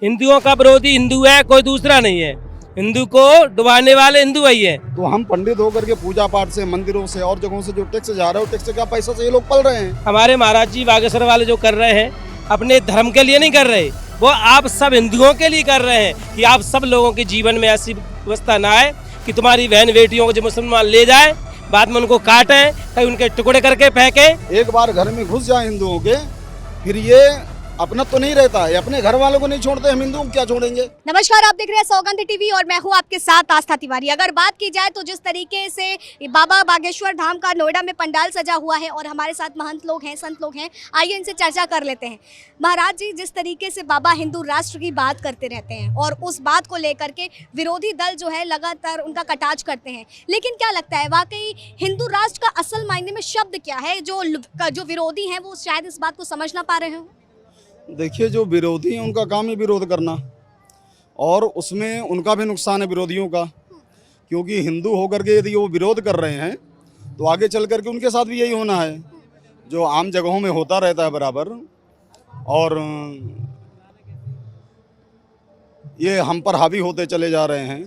हिंदुओं का विरोधी हिंदू है, कोई दूसरा नहीं है। हिंदू को डुबाने वाले हिंदू ही है। तो हम पंडित होकर के पूजा पाठ से, मंदिरों से और जगहों से जो टैक्स जा रहा है, वो टैक्स का पैसा से ये लोग पल रहे हैं। हमारे महाराज जी बागेश्वर वाले जो कर रहे हैं, अपने धर्म के लिए नहीं कर रहे, वो आप सब हिंदुओं के लिए कर रहे हैं कि आप सब लोगों के जीवन में ऐसी व्यवस्था ना आए कि तुम्हारी बहन बेटियों को जो मुसलमान ले जाए, बाद में उनको काटे, कहीं उनके टुकड़े करके फेंके। एक बार घर में घुस जाए हिंदुओं के, फिर ये अपना तो नहीं रहता है, अपने घर वालों को नहीं छोड़ते, हम हिंदुओं को क्या छोड़ेंगे। नमस्कार, आप देख रहे हैं सौगंध टीवी और मैं हूं आपके साथ आस्था तिवारी। अगर बात की जाए तो जिस तरीके से बाबा बागेश्वर धाम का नोएडा में पंडाल सजा हुआ है और हमारे साथ महंत लोग हैं, संत लोग हैं, आइए इनसे चर्चा कर लेते हैं। महाराज जी, जिस तरीके से बाबा हिंदू राष्ट्र की बात करते रहते हैं और उस बात को लेकर के विरोधी दल जो है लगातार उनका कटाक्ष करते हैं, लेकिन क्या लगता है वाकई हिंदू राष्ट्र का असल मायने में शब्द क्या है? जो विरोधी हैं वो शायद इस बात को समझ ना पा रहे हो। देखिए, जो विरोधी हैं उनका काम है विरोध करना, और उसमें उनका भी नुकसान है विरोधियों का, क्योंकि हिंदू होकर के यदि वो विरोध कर रहे हैं तो आगे चल करके उनके साथ भी यही होना है, जो आम जगहों में होता रहता है बराबर। और ये हम पर हावी होते चले जा रहे हैं,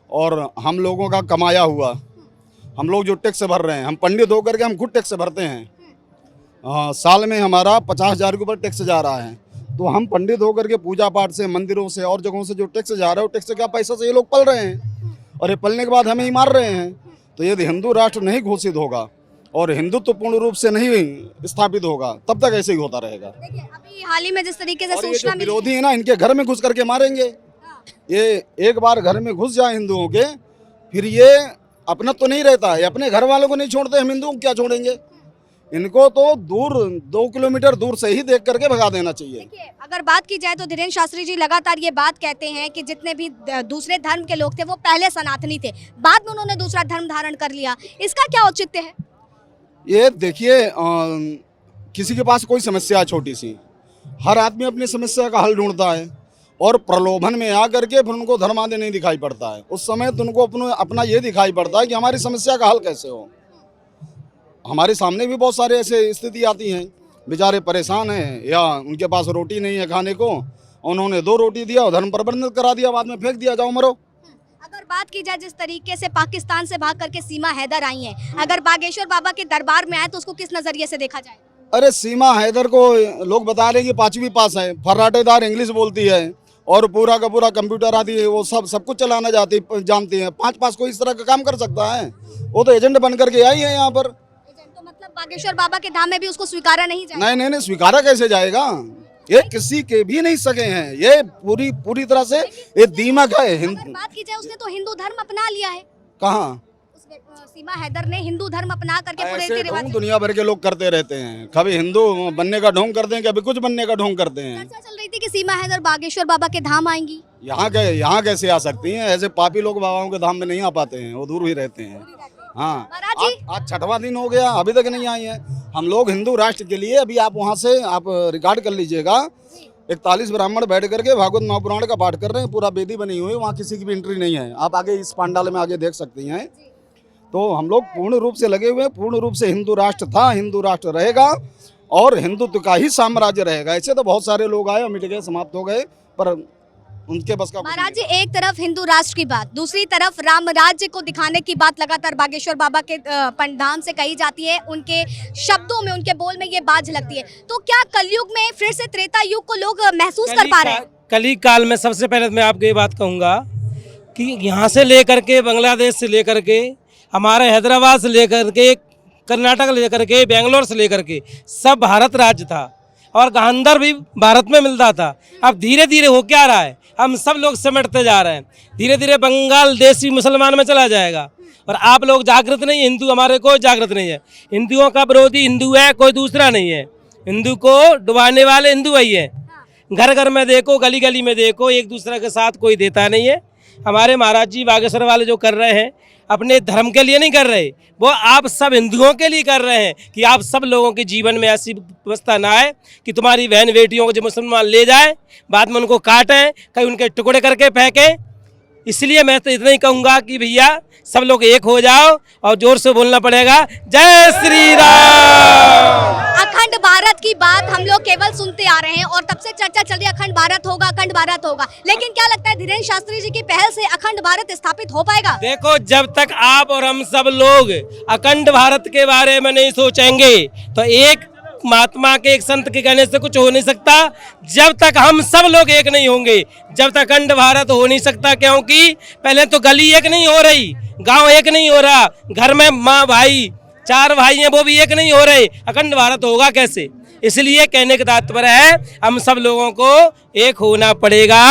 और हम लोगों का कमाया हुआ, हम लोग जो टैक्स भर रहे हैं, हम पंडित होकर के हम खुद टैक्स भरते हैं। साल में हमारा 50,000 के ऊपर टैक्स जा रहा है। तो हम पंडित होकर के पूजा पाठ से, मंदिरों से और जगहों से जो टैक्स जा रहा है, वो टैक्स का पैसा से ये लोग पल रहे हैं, और ये पलने के बाद हमें ही मार रहे हैं। तो यदि हिंदू राष्ट्र नहीं घोषित होगा और हिंदुत्व पूर्ण रूप से नहीं स्थापित होगा, तब तक ऐसे ही होता रहेगा। देखिए, अभी हाल ही में जिस तरीके से और ये सूचना जो मिली विरोधी है ना, इनके घर में घुस करके मारेंगे। ये एक बार घर में घुस जाए हिंदुओं के, फिर ये अपना तो नहीं रहता है, अपने घर वालों को नहीं छोड़ते, हम हिंदुओं को क्या छोड़ेंगे। इनको तो दूर 2 किलोमीटर दूर से ही देख करके भगा देना चाहिए। देखिए, अगर बात की जाए तो धीरेन्द्र शास्त्री जी लगातार ये बात कहते हैं कि जितने भी दूसरे धर्म के लोग थे वो पहले सनातनी थे, बाद में उन्होंने दूसरा धर्म धारण कर लिया। इसका क्या औचित्य है? ये देखिए, किसी के पास कोई समस्या है छोटी सी, हर आदमी अपनी समस्या का हल ढूंढता है, और प्रलोभन में आकर के फिर उनको धर्म आदि नहीं दिखाई पड़ता है। उस समय तो उनको अपना ये दिखाई पड़ता है कि हमारी समस्या का हल कैसे हो। हमारे सामने भी बहुत सारे ऐसे स्थिति आती हैं, बेचारे परेशान हैं या उनके पास रोटी नहीं है खाने को, उन्होंने 2 रोटी दिया और धर्म प्रबंधित करा दिया, बाद में फेंक दिया, जाओ मरो। अगर बात की जाए जिस तरीके से पाकिस्तान से भाग करके सीमा हैदर आई हैं, अगर बागेश्वर बाबा के दरबार में आए तो उसको किस नजरिए से देखा जाए? अरे, सीमा हैदर को लोग बता रहे हैं कि 5वीं पास है, फर्राटेदार इंग्लिश बोलती है, और पूरा का पूरा कंप्यूटर आदि वो सब कुछ चलाना जानती है। 5 पास कोई इस तरह का काम कर सकता है? वो तो एजेंट बन करके आई है यहाँ पर। तो मतलब बागेश्वर बाबा के धाम में भी उसको स्वीकारा नहीं जाए? नहीं, स्वीकारा कैसे जाएगा? ये किसी के भी नहीं सके हैं, ये पूरी तरह से ये दीमक है। अगर बात की जाए, उसने तो हिंदू धर्म अपना लिया है। कहाँ? सीमा हैदर ने हिंदू धर्म अपना करके पूरे ऐसे रीति-रिवाज ढोंग दुनिया भर के लोग करते रहते हैं, कभी हिंदू बनने का ढोंग करते हैं, कभी कुछ बनने का ढोंग करते हैं। चर्चा चल रही थी कि सीमा हैदर बागेश्वर बाबा के धाम आएंगी। यहाँ कैसे आ सकती हैं? ऐसे पापी लोग बाबाओं के धाम में नहीं आ पाते हैं, वो दूर ही रहते हैं। हाँ, महाराज जी, आज 6वां दिन हो गया, अभी तक नहीं आई है। हम लोग हिंदू राष्ट्र के लिए, अभी आप वहाँ से आप रिकॉर्ड कर लीजिएगा, 41 ब्राह्मण बैठ करके भागवत महापुराण का पाठ कर रहे हैं, पूरा वेदी बनी हुई है, वहाँ किसी की भी एंट्री नहीं है। आप आगे इस पंडाल में आगे देख सकती हैं। तो हम लोग पूर्ण रूप से लगे हुए हैं, पूर्ण रूप से हिंदू राष्ट्र था, हिंदू राष्ट्र रहेगा, और हिंदुत्व का ही साम्राज्य रहेगा। ऐसे तो बहुत सारे लोग आए और मिट गए, समाप्त हो गए, पर उनके बस का। महाराज जी, एक तरफ हिंदू राष्ट्र की बात, दूसरी तरफ राम राज्य को दिखाने की बात लगातार बागेश्वर बाबा के धाम से कही जाती है। उनके शब्दों में, उनके बोल में ये बात झलकती है। तो क्या कलयुग में फिर से त्रेता युग को लोग महसूस कर पा रहे हैं? कली काल में सबसे पहले मैं आपको ये बात कहूँगा कि यहाँ से लेकर के, बांग्लादेश से लेकर के, हमारे हैदराबाद से लेकर के, कर्नाटक लेकर के, बेंगलोर से लेकर के, सब भारत राज्य था, और गहंदर भी भारत में मिलता था। अब धीरे धीरे हो क्या रहा है, हम सब लोग सिमटते जा रहे हैं, धीरे धीरे बंगाल देशी मुसलमान में चला जाएगा, और आप लोग जागृत नहीं, हिंदू हमारे कोई जागृत नहीं है। हिंदुओं का विरोधी हिंदू है, कोई दूसरा नहीं है। हिंदू को डुबाने वाले हिंदू ही है। घर घर में देखो, गली गली में देखो, एक दूसरे के साथ कोई देता नहीं है। हमारे महाराज जी बागेश्वर वाले जो कर रहे हैं, अपने धर्म के लिए नहीं कर रहे, वो आप सब हिंदुओं के लिए कर रहे हैं कि आप सब लोगों के जीवन में ऐसी व्यवस्था ना आए कि तुम्हारी बहन बेटियों को जो मुसलमान ले जाए, बाद में उनको काटें, कहीं उनके टुकड़े करके फेंकें। इसलिए मैं तो इतना ही कहूँगा कि भैया सब लोग एक हो जाओ, और जोर से बोलना पड़ेगा, जय श्री राम। अखंड भारत की बात हम लोग केवल सुनते आ रहे हैं और तब से चर्चा चल रही है अखंड भारत होगा, अखंड भारत होगा, लेकिन क्या लगता है धीरेन्द्र शास्त्री जी की पहल से अखंड भारत स्थापित हो पाएगा? देखो, जब तक आप और हम सब लोग अखंड भारत के बारे में नहीं सोचेंगे तो एक महात्मा के, एक संत के कहने से कुछ हो नहीं सकता। जब तक हम सब लोग एक नहीं होंगे, जब तक अखंड भारत हो नहीं सकता। क्योंकि पहले तो गली एक नहीं हो रही, गांव एक नहीं हो रहा, घर में माँ भाई 4 भाई हैं वो भी एक नहीं हो रहे, अखंड भारत होगा कैसे? इसलिए कहने का तात्पर्य है हम सब लोगों को एक होना पड़ेगा,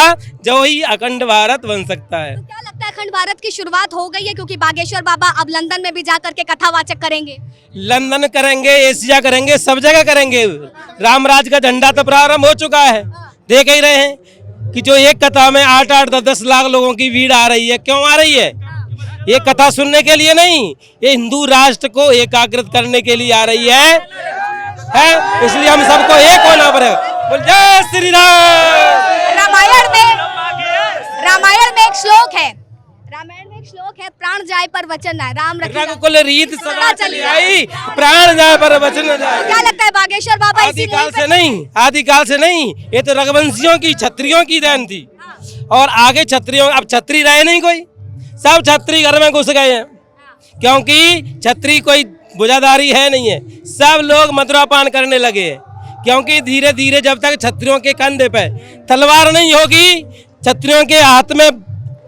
जो ही अखंड भारत बन सकता है। तो क्या लगता है अखंड भारत की शुरुआत हो गई है? क्योंकि बागेश्वर बाबा अब लंदन में भी जाकर के कथावाचक करेंगे। लंदन करेंगे, एशिया करेंगे, सब जगह करेंगे। रामराज का झंडा तो प्रारंभ हो चुका है, देख ही रहे हैं कि जो एक कथा में 8-8, 10-10 लाख लोगों की भीड़ आ रही है। क्यों आ रही है? ये कथा सुनने के लिए नहीं, ये हिंदू राष्ट्र को एकाग्रत करने के लिए आ रही है। इसलिए हम सबको एक होना पड़ेगा। बोल जय श्री राम। रामायण में एक श्लोक है, प्राण जाए पर वचन आए, राम रघुकुल रीत सदा चली आई, प्राण जाए पर वचन न जाए। क्या लगता है बागेश्वर बाबा आदिकाल से नहीं, आदिकाल से नहीं, ये तो रघुवंशियों की, क्षत्रियों की देन थी। और आगे क्षत्रियों, अब क्षत्रिय रहे नहीं कोई, सब क्षत्रिय घर में घुस गए हैं। क्योंकि क्षत्रिय कोई बुझादारी है नहीं है, सब लोग मधुरापान करने लगे हैं। क्योंकि धीरे धीरे जब तक क्षत्रियों के कंधे पे तलवार नहीं होगी, क्षत्रियों के हाथ में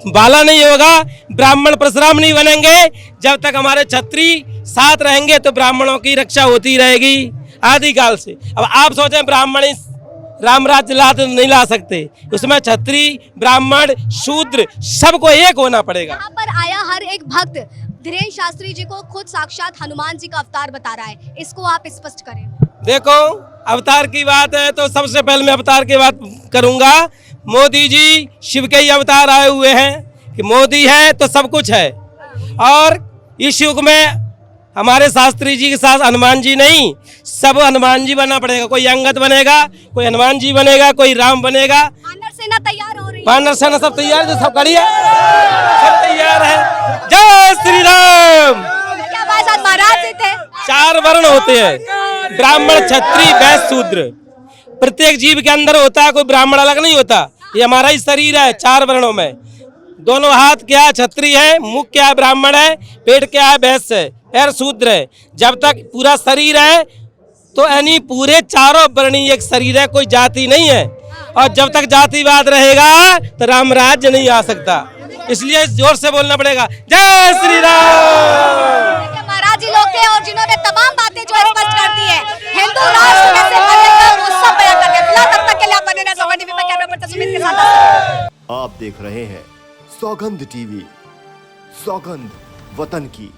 बाला नहीं होगा, ब्राह्मण परशुराम नहीं बनेंगे, जब तक हमारे क्षत्रिय साथ रहेंगे तो ब्राह्मणों की रक्षा होती रहेगी आदिकाल से। अब आप सोचें ब्राह्मण राम राज्य नहीं ला सकते, उसमें क्षत्रिय, ब्राह्मण, शूद्र सबको एक होना पड़ेगा। यहाँ पर आया हर एक भक्त धीरेन्द्र शास्त्री जी को खुद साक्षात हनुमान जी का अवतार बता रहा है, इसको आप स्पष्ट करें। देखो, अवतार की बात है तो सबसे पहले मैं अवतार की बात करूंगा। मोदी जी शिव के ही अवतार आए हुए हैं कि मोदी है तो सब कुछ है। और इस युग में हमारे शास्त्री जी के साथ हनुमान जी नहीं, सब हनुमान जी बनना पड़ेगा। कोई अंगद बनेगा, कोई हनुमान जी बनेगा, कोई राम बनेगा। वानर सेना तैयार हो रही है, वानर सेना सब तैयार, जो सब खड़ी है, सब तैयार है। जय श्री राम। क्या हमारे साथ महाराज जी थे? 4 वर्ण होते हैं, ब्राह्मण, क्षत्रिय, वैश्य, शूद्र। प्रत्येक जीव के अंदर होता है, कोई ब्राह्मण अलग नहीं होता। ये हमारा ही शरीर है 4 वर्णों में। दोनों हाथ क्या है? क्षत्रिय है, मुख क्या है? ब्राह्मण है, पेट क्या है? वैश्य है, पैर शूद्र है। जब तक पूरा शरीर है तो यानी पूरे 4 वर्णीय एक शरीर है, कोई जाति नहीं है। और जब तक जातिवाद रहेगा तो राम राज्य नहीं आ सकता। इसलिए जोर से बोलना पड़ेगा, जय श्री राम। महाराज जी लोग थे और जिन्होंने तमाम बातें जो स्पष्ट कर दी है, हिंदू राष्ट्र कैसे बनेगा वो सब बयान कर दिया। तब तक के लिए आप बने रहिए सौगंध टीवी में, कैमरा पर्सन सुमित के साथ। आप देख रहे हैं सौगंध टीवी, सौगंध वतन की।